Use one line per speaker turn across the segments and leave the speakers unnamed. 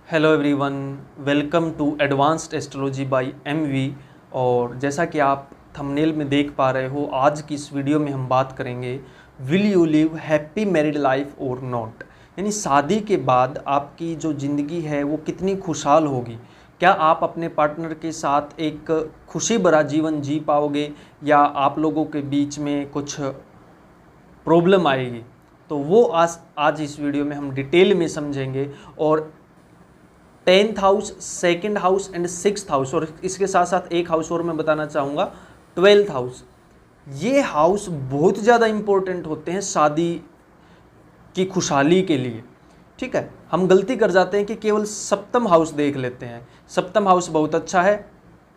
Hello everyone, welcome to advanced astrology by MV. और जैसा कि आप थंबनेल में देख पा रहे हो, आज की इस वीडियो में हम बात करेंगे will you live happy married life और नॉट। यानी शादी के बाद आपकी जो ज़िंदगी है वो कितनी खुशहाल होगी। क्या आप अपने पार्टनर के साथ एक खुशी भरा जीवन जी पाओगे या आप लोगों के बीच में कुछ प्रॉब्लम आएगी। तो वो आज इस वीडियो में हम डिटेल में समझेंगे। और 10th house, second house and 6th house, और इसके साथ साथ एक हाउस और मैं बताना चाहूँगा 12th हाउस। ये हाउस बहुत ज़्यादा इम्पोर्टेंट होते हैं शादी की खुशहाली के लिए। ठीक है, हम गलती कर जाते हैं कि केवल सप्तम हाउस देख लेते हैं। सप्तम हाउस बहुत अच्छा है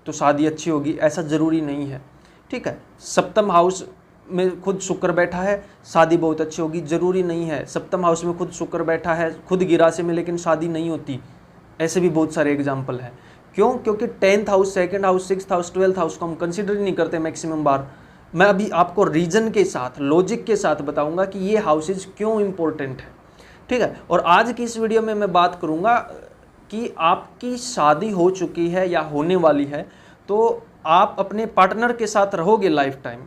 तो शादी अच्छी होगी, ऐसा ज़रूरी नहीं है। ठीक है, सप्तम हाउस में खुद शुक्र बैठा है, शादी बहुत अच्छी होगी, ज़रूरी नहीं है। सप्तम हाउस में खुद शुक्र बैठा है, खुद गिरासे में, लेकिन शादी नहीं होती। ऐसे भी बहुत सारे एग्जाम्पल हैं। क्यों? क्योंकि 10th house, second house, 6th house, 12th house को हम कंसिडर ही नहीं करते मैक्सिमम बार। मैं अभी आपको रीजन के साथ, लॉजिक के साथ बताऊंगा कि ये हाउसेज क्यों इंपॉर्टेंट है। ठीक है, और आज की इस वीडियो में मैं बात करूंगा कि आपकी शादी हो चुकी है या होने वाली है तो आप अपने पार्टनर के साथ रहोगे लाइफ टाइम,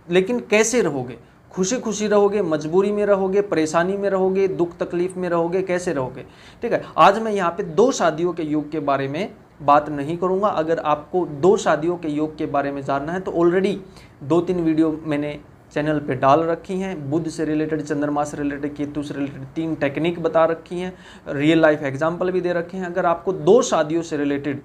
लेकिन कैसे रहोगे? खुशी खुशी रहोगे, मजबूरी में रहोगे, परेशानी में रहोगे, दुख तकलीफ में रहोगे, कैसे रहोगे? ठीक है, आज मैं यहाँ पे 2 शादियों के योग के बारे में बात नहीं करूँगा। अगर आपको 2 शादियों के योग के बारे में जानना है तो ऑलरेडी 2-3 वीडियो मैंने चैनल पे डाल रखी हैं। बुध से रिलेटेड, चंद्रमा से रिलेटेड, केतु से रिलेटेड 3 टेक्निक बता रखी हैं, रियल लाइफ एग्जाम्पल भी दे रखे हैं। अगर आपको 2 शादियों से रिलेटेड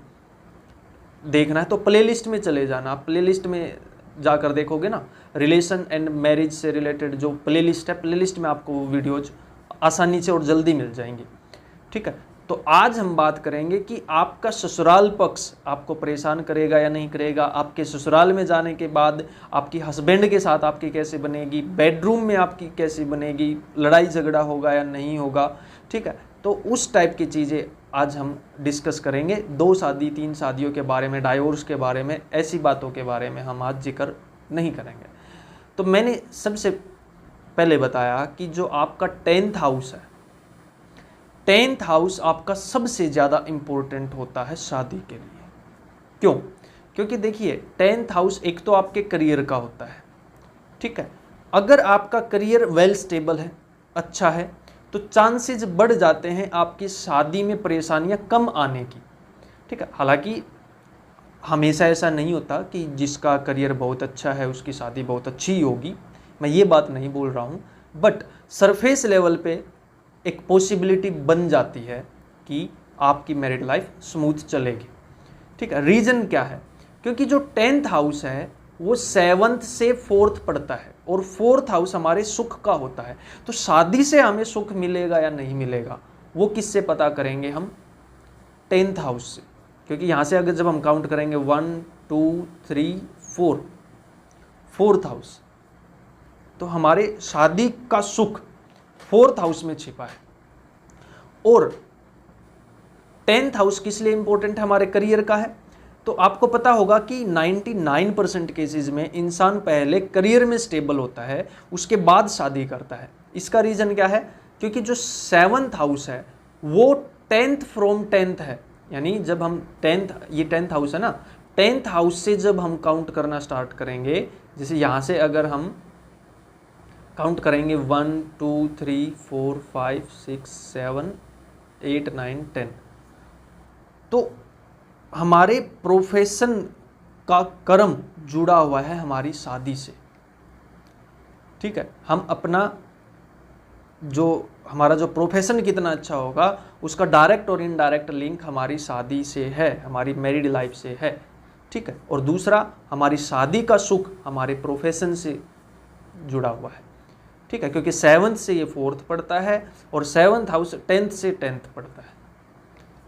देखना है तो प्लेलिस्ट में चले जाना। आप प्लेलिस्ट में जाकर देखोगे ना, रिलेशन एंड मैरिज से रिलेटेड जो प्लेलिस्ट है, प्लेलिस्ट में आपको वीडियोज आसानी से और जल्दी मिल जाएंगी। ठीक है, तो आज हम बात करेंगे कि आपका ससुराल पक्ष आपको परेशान करेगा या नहीं करेगा। आपके ससुराल में जाने के बाद आपकी हस्बैंड के साथ आपकी कैसे बनेगी, बेडरूम में आपकी कैसी बनेगी, लड़ाई झगड़ा होगा या नहीं होगा। ठीक है, तो उस टाइप की चीज़ें आज हम डिस्कस करेंगे। 2 शादी, 3 शादियों के बारे में, डाइवोर्स के बारे में, ऐसी बातों के बारे में हम आज जिक्र नहीं करेंगे। तो मैंने सबसे पहले बताया कि जो आपका 10th हाउस है, 10th हाउस आपका सबसे ज़्यादा इम्पोर्टेंट होता है शादी के लिए। क्यों? क्योंकि देखिए 10th हाउस एक तो आपके करियर का होता है। ठीक है, अगर आपका करियर वेल स्टेबल है, अच्छा है, तो चांसेस बढ़ जाते हैं आपकी शादी में परेशानियां कम आने की। ठीक है, हालांकि हमेशा ऐसा नहीं होता कि जिसका करियर बहुत अच्छा है उसकी शादी बहुत अच्छी ही होगी, मैं ये बात नहीं बोल रहा हूँ। बट सरफेस लेवल पे एक पॉसिबिलिटी बन जाती है कि आपकी मैरिड लाइफ स्मूथ चलेगी। ठीक है, रीज़न क्या है? क्योंकि जो 10th हाउस है वो 7th से 4th पड़ता है, और 4th हाउस हमारे सुख का होता है। तो शादी से हमें सुख मिलेगा या नहीं मिलेगा वो किससे पता करेंगे? हम 10th हाउस से। क्योंकि यहाँ से अगर जब हम काउंट करेंगे 1 2 3 4, 4th हाउस, तो हमारे शादी का सुख 4th हाउस में छिपा है। और 10th हाउस किस लिए इंपॉर्टेंट है? हमारे करियर का है। तो आपको पता होगा कि 99% केसेस में इंसान पहले करियर में स्टेबल होता है, उसके बाद शादी करता है। इसका रीज़न क्या है? क्योंकि जो 7th हाउस है वो 10th फ्रॉम 10th है। यानी जब हम 10th हाउस है ना, 10th हाउस से जब हम काउंट करना स्टार्ट करेंगे, जैसे यहाँ से अगर हम काउंट करेंगे 1 2 3 4 5 6 7 8 9 10, तो हमारे प्रोफेशन का कर्म जुड़ा हुआ है हमारी शादी से। ठीक है, हम अपना हमारा जो प्रोफेशन कितना अच्छा होगा उसका डायरेक्ट और इनडायरेक्ट लिंक हमारी शादी से है, हमारी मैरिड लाइफ से है। ठीक है, और दूसरा, हमारी शादी का सुख हमारे प्रोफेशन से जुड़ा हुआ है। ठीक है, क्योंकि 7th से ये 4th पड़ता है और 7th हाउस 10th से 10th पड़ता है।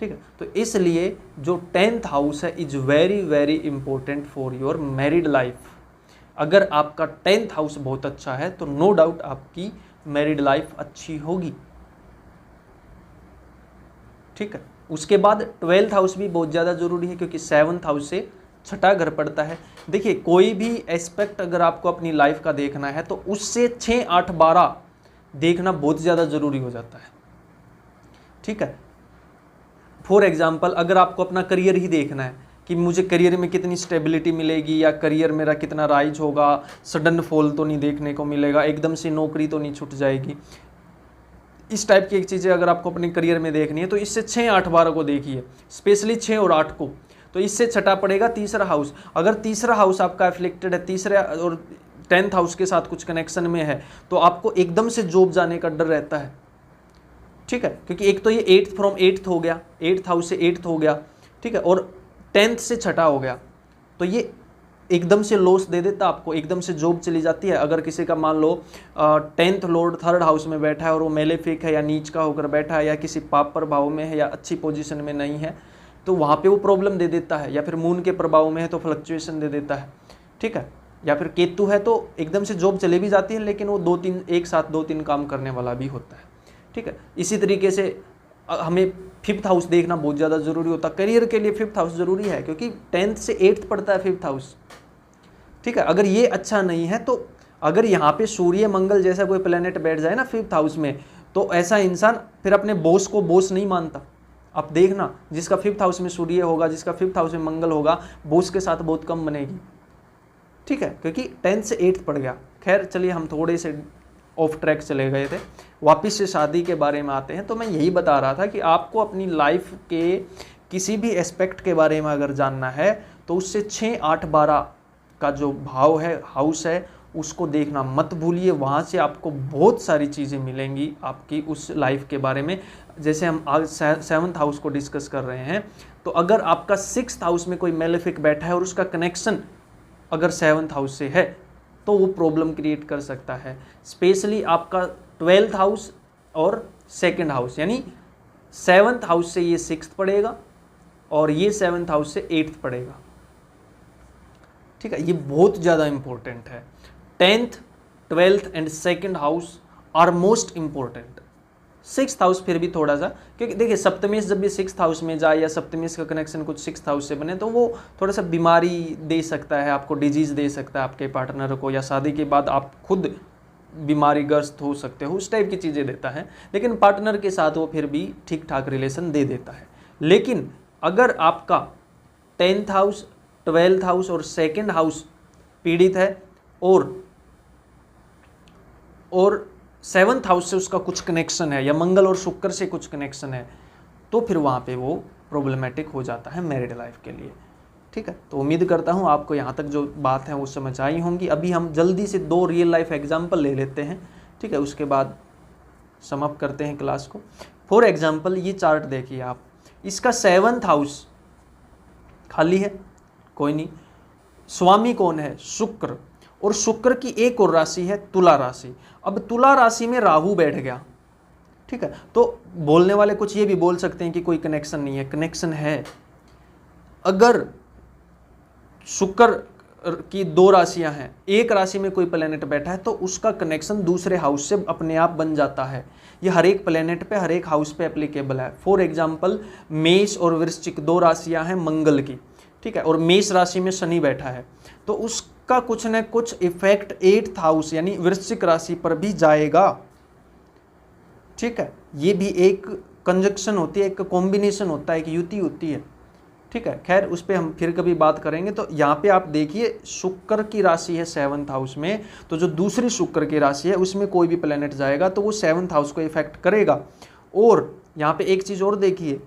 ठीक है, तो इसलिए जो 10th हाउस है is very very important for your married life. अगर आपका 10th हाउस बहुत अच्छा है तो नो डाउट आपकी मैरिड लाइफ अच्छी होगी। ठीक है, उसके बाद 12th हाउस भी बहुत ज़्यादा जरूरी है, क्योंकि 7th हाउस से 6ठा घर पड़ता है। देखिए, कोई भी एस्पेक्ट अगर आपको अपनी लाइफ का देखना है तो उससे 6 8 12 देखना बहुत ज़्यादा ज़रूरी हो जाता है। ठीक है, फॉर एग्जाम्पल अगर आपको अपना करियर ही देखना है कि मुझे करियर में कितनी स्टेबिलिटी मिलेगी या करियर मेरा कितना राइज होगा, सडन फॉल तो नहीं देखने को मिलेगा, एकदम से नौकरी तो नहीं छूट जाएगी, इस टाइप की एक चीज़ें अगर आपको अपने करियर में देखनी है तो इससे 6, 8, 12 को देखिए, स्पेशली 6 और 8 को। तो इससे छठा पड़ेगा तीसरा हाउस। अगर तीसरा हाउस आपका एफ्लिक्टेड है, तीसरे और 10th हाउस के साथ कुछ कनेक्शन में है, तो आपको एकदम से जॉब जाने का डर रहता है, ठीक है, क्योंकि एक तो ये 8th फ्रॉम 8th हो गया, 8th हाउस से 8th हो गया, ठीक है, और 10th से छठा हो गया, तो ये एकदम से लॉस दे देता आपको, एकदम से जॉब चली जाती है। अगर किसी का मान लो 10th लॉर्ड 3rd हाउस में बैठा है और वो मेलेफिक है या नीच का होकर बैठा है या किसी पाप प्रभाव में है या अच्छी पोजीशन में नहीं है, तो वहाँ पे वो प्रॉब्लम दे देता है, या फिर मून के प्रभाव में है तो फ्लक्चुएशन दे देता है, ठीक है, या फिर केतु है तो एकदम से जॉब चले भी जाती है, लेकिन वो 2-3 एक साथ 2-3 काम करने वाला भी होता है, ठीक है। इसी तरीके से हमें 5th हाउस देखना बहुत ज़्यादा ज़रूरी होता है करियर के लिए। 5th हाउस ज़रूरी है क्योंकि 10th से 8th पड़ता है 5th हाउस, ठीक है। अगर ये अच्छा नहीं है तो अगर यहाँ पे सूर्य मंगल जैसा कोई प्लेनेट बैठ जाए ना 5th हाउस में, तो ऐसा इंसान फिर अपने बॉस को बॉस नहीं मानता। आप देखना, जिसका 5th हाउस में सूर्य होगा, जिसका 5th हाउस में मंगल होगा, बॉस के साथ बहुत कम बनेगी, ठीक है, क्योंकि 10th से 8th पड़ गया। खैर चलिए, हम थोड़े से ऑफ ट्रैक चले गए थे, वापस से शादी के बारे में आते हैं। तो मैं यही बता रहा था कि आपको अपनी लाइफ के किसी भी एस्पेक्ट के बारे में अगर जानना है तो उससे 6, 8, 12 का जो भाव है, हाउस है, उसको देखना मत भूलिए। वहाँ से आपको बहुत सारी चीज़ें मिलेंगी आपकी उस लाइफ के बारे में। जैसे हम आज 7th हाउस को डिस्कस कर रहे हैं, तो अगर आपका 6th हाउस में कोई मेलेफिक बैठा है और उसका कनेक्शन अगर 7th हाउस से है तो वो प्रॉब्लम क्रिएट कर सकता है। स्पेशली आपका 12th हाउस और 2nd हाउस, यानी 7th हाउस से ये 6th पड़ेगा और ये 7th हाउस से 8th पड़ेगा, ठीक है। ये बहुत ज़्यादा इंपॉर्टेंट है। 10th, 12th and 2nd house are most important. 6th house फिर भी थोड़ा सा, क्योंकि देखिए सप्तमेश जब भी 6th हाउस में जाए या सप्तमेश का कनेक्शन कुछ 6th हाउस से बने तो वो थोड़ा सा बीमारी दे सकता है आपको, डिजीज़ दे सकता है आपके पार्टनर को, या शादी के बाद आप खुद बीमारीग्रस्त हो सकते हो, उस टाइप की चीज़ें देता है। लेकिन पार्टनर के साथ वो फिर भी ठीक ठाक रिलेशन दे देता है। लेकिन अगर आपका 10th हाउस, 12th हाउस और 2nd हाउस पीड़ित है और 7th हाउस से उसका कुछ कनेक्शन है या मंगल और शुक्र से कुछ कनेक्शन है, तो फिर वहाँ पे वो प्रॉब्लमेटिक हो जाता है मैरिड लाइफ के लिए, ठीक है। तो उम्मीद करता हूँ आपको यहाँ तक जो बात है वो समझ आई होंगी। अभी हम जल्दी से 2 रियल लाइफ एग्जाम्पल ले लेते हैं, ठीक है, उसके बाद समाप्त करते हैं क्लास को। फॉर एग्जाम्पल ये चार्ट देखिए आप, इसका 7th हाउस खाली है, कोई नहीं। स्वामी कौन है? शुक्र, और शुक्र की एक और राशि है तुला राशि। अब तुला राशि में राहु बैठ गया, ठीक है। तो बोलने वाले कुछ ये भी बोल सकते हैं कि कोई कनेक्शन नहीं है, कनेक्शन है। अगर शुक्र की 2 राशियां हैं, एक राशि में कोई प्लेनेट बैठा है तो उसका कनेक्शन दूसरे हाउस से अपने आप बन जाता है। ये हर एक प्लेनेट पे, हर एक हाउस पे एप्लीकेबल है। फॉर एग्जाम्पल मेष और वृश्चिक 2 राशियां हैं मंगल की, ठीक है, और मेष राशि में शनि बैठा है, तो उसका कुछ न कुछ इफेक्ट 8th हाउस यानी वृश्चिक राशि पर भी जाएगा, ठीक है। ये भी एक कंजक्शन होती है, एक कॉम्बिनेशन होता है, एक युति होती है, ठीक है। खैर उस पर हम फिर कभी बात करेंगे। तो यहाँ पे आप देखिए शुक्र की राशि है 7th हाउस में, तो जो दूसरी शुक्र की राशि है उसमें कोई भी प्लेनेट जाएगा तो वो 7th हाउस को इफेक्ट करेगा। और यहाँ पे एक चीज़ और देखिए,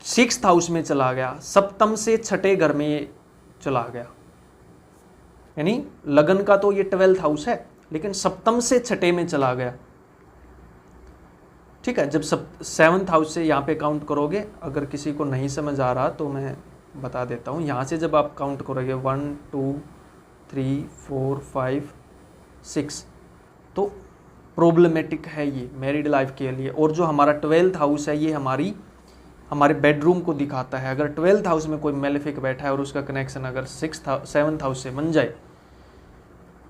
6th हाउस में चला गया, सप्तम से छठे घर में ये चला गया, यानी लगन का तो ये 12th हाउस है, लेकिन सप्तम से छठे में चला गया, ठीक है। जब 7th हाउस से यहाँ पे काउंट करोगे, अगर किसी को नहीं समझ आ रहा तो मैं बता देता हूँ। यहाँ से जब आप काउंट करोगे 1 2 3 4 5 6, तो प्रॉब्लमेटिक है ये मैरिड लाइफ के लिए। और जो हमारा 12th हाउस है ये हमारे बेडरूम को दिखाता है। अगर 12th हाउस में कोई मेलेफिक बैठा है और उसका कनेक्शन अगर 7th हाउस से बन जाए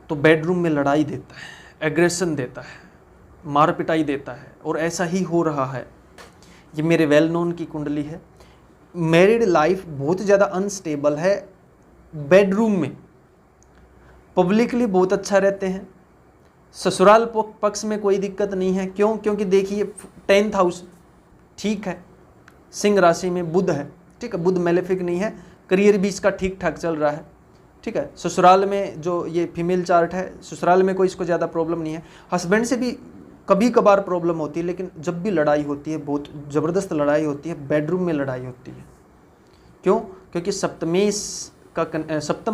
तो बेडरूम में लड़ाई देता है, एग्रेशन देता है, मार पिटाई देता है, और ऐसा ही हो रहा है। ये मेरे वेल नोन की कुंडली है। मैरिड लाइफ बहुत ज़्यादा अनस्टेबल है बेडरूम में। पब्लिकली बहुत अच्छा रहते हैं, ससुराल पक्ष में कोई दिक्कत नहीं है। क्यों? क्योंकि देखिए 10th हाउस ठीक है। सिंह राशि में बुध है, ठीक है, बुध मेलेफिक नहीं है। करियर भी इसका ठीक ठाक चल रहा है, ठीक है। ससुराल में जो ये फीमेल चार्ट है, ससुराल में कोई इसको ज़्यादा प्रॉब्लम नहीं है। हस्बैंड से भी कभी कभार प्रॉब्लम होती है, लेकिन जब भी लड़ाई होती है, बहुत ज़बरदस्त लड़ाई होती है, बेडरूम में लड़ाई होती है। क्यों? क्योंकि सप्तम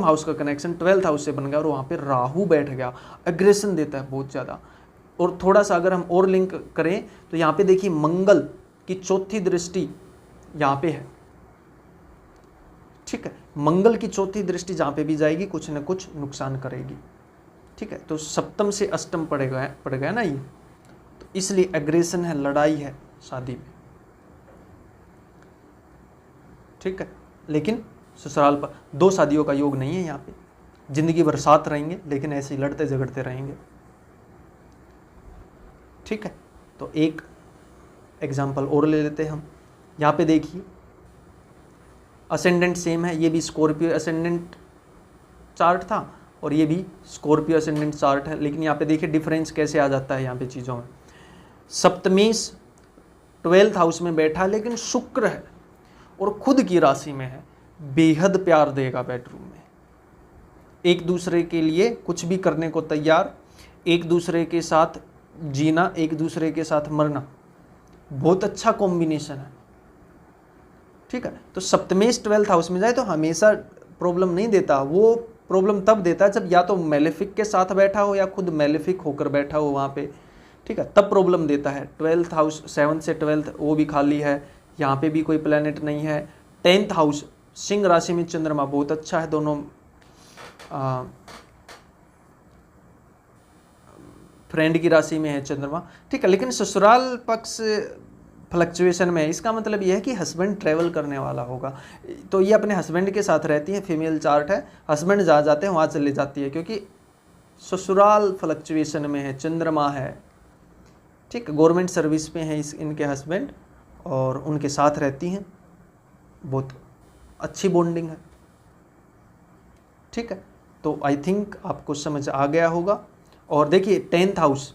हाउस का कनेक्शन 12th हाउस से बन गया और वहाँ पे राहु बैठ गया, एग्रेशन देता है बहुत ज़्यादा। और थोड़ा सा अगर हम और लिंक करें तो यहाँ पे देखिए मंगल की चौथी दृष्टि यहाँ पे है, ठीक है। मंगल की चौथी दृष्टि जहाँ पे भी जाएगी कुछ न कुछ नुकसान करेगी, ठीक है। तो सप्तम से अष्टम पड़ गया ना ये, तो इसलिए एग्रेशन है, लड़ाई है शादी में, ठीक है। लेकिन ससुराल पर 2 शादियों का योग नहीं है यहाँ पे, जिंदगी भर साथ रहेंगे लेकिन ऐसे ही लड़ते झगड़ते रहेंगे, ठीक है। तो एक एग्जाम्पल और ले लेते हैं हम। यहाँ पे देखिए असेंडेंट सेम है, ये भी स्कॉर्पियो असेंडेंट चार्ट था और ये भी स्कॉर्पियो असेंडेंट चार्ट है, लेकिन यहाँ पे देखिए डिफरेंस कैसे आ जाता है यहाँ पे चीज़ों में। सप्तमेश 12th हाउस में बैठा लेकिन शुक्र है और खुद की राशि में है, बेहद प्यार देगा बेडरूम में, एक दूसरे के लिए कुछ भी करने को तैयार, एक दूसरे के साथ जीना, एक दूसरे के साथ मरना, बहुत अच्छा कॉम्बिनेशन है, ठीक है। तो सप्तमेश 12th हाउस में जाए तो हमेशा प्रॉब्लम नहीं देता, वो प्रॉब्लम तब देता है जब या तो मेलेफिक के साथ बैठा हो या खुद मेलेफिक होकर बैठा हो वहाँ पे, ठीक है, तब प्रॉब्लम देता है। 12th हाउस 7th से 12th वो भी खाली है, यहाँ पे भी कोई प्लैनेट नहीं है। 10th हाउस सिंह राशि में चंद्रमा बहुत अच्छा है, दोनों फ्रेंड की राशि में है चंद्रमा, ठीक है। लेकिन ससुराल पक्ष फ्लक्चुएशन में है, इसका मतलब यह है कि हस्बैंड ट्रैवल करने वाला होगा, तो ये अपने हस्बैंड के साथ रहती है, फीमेल चार्ट है, हस्बैंड जहाँ जाते हैं वहाँ चले जाती है, क्योंकि ससुराल फ्लक्चुएशन में है, चंद्रमा है, ठीक है। गवर्नमेंट सर्विस में है इनके हस्बैंड और उनके साथ रहती हैं, बहुत अच्छी बॉन्डिंग है, ठीक है। तो आई थिंक आपको समझ आ गया होगा। और देखिए 10th हाउस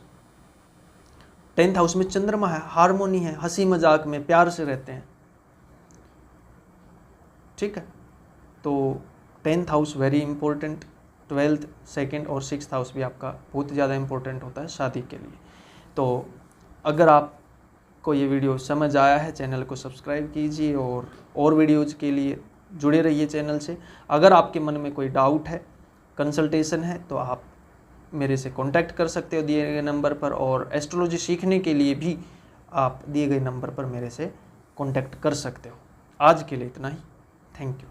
में चंद्रमा है, हार्मोनी है, हंसी मजाक में प्यार से रहते हैं, ठीक है। तो 10th house very important, 12th, 2nd और 6th हाउस भी आपका बहुत ज़्यादा इंपॉर्टेंट होता है शादी के लिए। तो अगर आपको ये वीडियो समझ आया है, चैनल को सब्सक्राइब कीजिए और वीडियोज़ के लिए जुड़े रहिए चैनल से। अगर आपके मन में कोई डाउट है, कंसल्टेशन है, तो आप मेरे से कांटेक्ट कर सकते हो दिए गए नंबर पर, और एस्ट्रोलॉजी सीखने के लिए भी आप दिए गए नंबर पर मेरे से कांटेक्ट कर सकते हो। आज के लिए इतना ही, थैंक यू।